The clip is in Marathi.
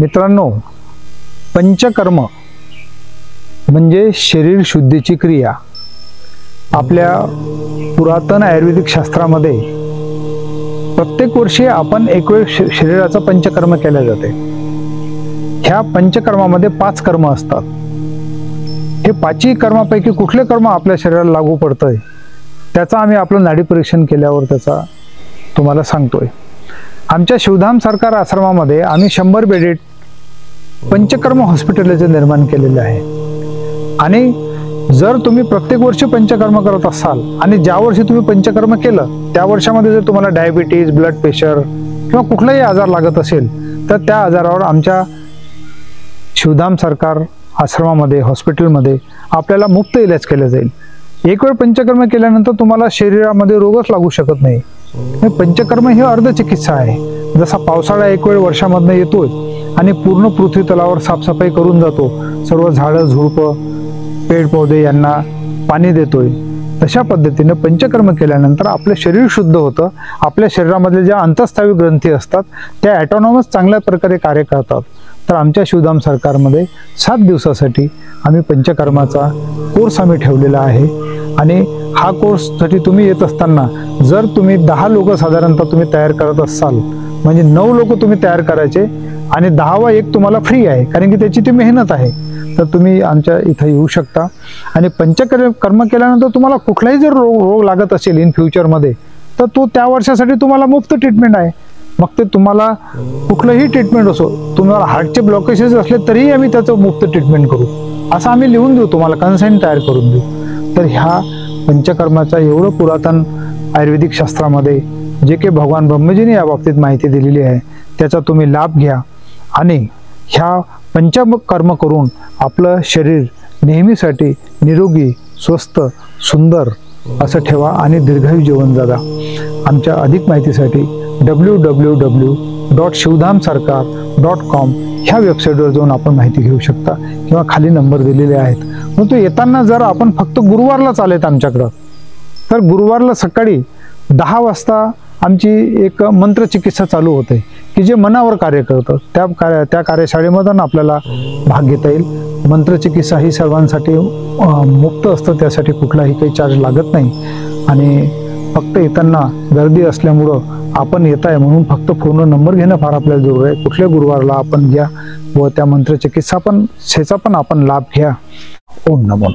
मित्रांनो, पंचकर्म म्हणजे शरीर शुद्धीची क्रिया। आपल्या पुरातन आयुर्वेदिक शास्त्रामध्ये प्रत्येक वर्षी आपण एक वेळ शरीराचं पंचकर्म केले जाते। ह्या पंचकर्मामध्ये 5 कर्म असतात। हे 5ही कर्मापैकी कुठले कर्म आपल्या शरीराला लागू पडतंय त्याचा आम्ही आपलं नाडी परीक्षण केल्यावर त्याचा तुम्हाला सांगतोय। आमच्या शिवधाम सरकार आश्रमामध्ये आम्ही 100 बेडेड पंचकर्म हॉस्पिटलचे निर्माण केलेले आहे। आणि जर तुम्ही प्रत्येक वर्षी पंचकर्म करत असाल आणि ज्या वर्षी तुम्ही पंचकर्म केलं त्या वर्षामध्ये जर तुम्हाला डायबिटीज, ब्लड प्रेशर किंवा कुठलाही आजार लागत असेल तर त्या आजारावर आमच्या शिवधाम सरकार आश्रमामध्ये हॉस्पिटलमध्ये आपल्याला मुफ्त इलाज केला जाईल। एक वेळ पंचकर्म केल्यानंतर तुम्हाला शरीरामध्ये रोगच लागू शकत नाही। पंचकर्म ही अर्धचिकित्सा आहे। जसा पावसाळा एक वेळ वर्षामधनं येतोय आणि पूर्ण पृथ्वी तलावर साफसफाई करून जातो, सर्व झाडं झुडपं पेड़ पौधे यांना पाणी देतोय, तशा पद्धतीने पंचकर्म केल्यानंतर आपले शरीर शुद्ध होतं। आपल्या शरीरामध्ये ज्या अंतःस्रावी ग्रंथी असतात त्या ऑटोनॉमस चांगल्या प्रकारे कार्य करतात। तर आमच्या शिवधाम सरकारमध्ये 7 दिवसासाठी आम्ही पंचकर्माचा कोर्स आम्ही ठेवलेला आहे। आणि हा कोर्ससाठी तुम्ही येत असताना जर तुम्ही 10 लोक साधारणतः तुम्ही तयार करत असाल, म्हणजे 9 लोक तुम्ही तयार करायचे आणि 10वा एक तुम्हाला फ्री आहे, कारण की त्याची ती मेहनत आहे। तर तुम्ही आमच्या इथे येऊ शकता। आणि पंचकर्म केल्यानंतर तुम्हाला कुठलाही जर रोग लागत असेल इन फ्युचरमध्ये तर तो त्या वर्षासाठी तुम्हाला मुफ्त ट्रीटमेंट आहे। मग ते तुम्हाला कुठलंही ट्रीटमेंट असो, तुम्हाला हार्टचे ब्लॉकेजेस असले तरीही आम्ही त्याचं मुफ्त ट्रीटमेंट करू, असं आम्ही लिहून देऊ, तुम्हाला कन्सेंट तयार करून देऊ। तर ह्या पंचकर्माचा एवढं पुरातन आयुर्वेदिक शास्त्रामध्ये जे काही भगवान ब्रह्मजीने या बाबतीत माहिती दिलेली आहे त्याचा तुम्ही लाभ घ्या आणि ह्या पंचकर्म करून आपलं शरीर नेहमीसाठी निरोगी, स्वस्थ, सुंदर असं ठेवा आणि दीर्घायू जीवन जगा। आमच्या अधिक माहितीसाठी www.shivdhamsarkar.com ह्या वेबसाईटवर जाऊन आपण माहिती घेऊ शकता किंवा खाली नंबर दिलेले आहेत। मग तो येताना जर आपण फक्त गुरुवारलाच आलेत आमच्याकडं तर गुरुवारला सकाळी 10 वाजता आमची एक मंत्र चिकित्सा चालू होते की जे मनावर कार्य करतं। त्या कार्यशाळेमधून आपल्याला भाग घेता येईल। मंत्र चिकित्सा ही सर्वांसाठी मुक्त असतं, त्यासाठी कुठलाही काही चार्ज लागत नाही। आणि फक्त येताना गर्दी असल्यामुळं आपण येत आहे म्हणून फक्त फोनवर नंबर घेणं फार आपल्याला जरूर आहे। कुठल्या गुरुवारला आपण घ्या व त्या मंत्र चिकित्सा पण आपण लाभ घ्या। ओम नमो।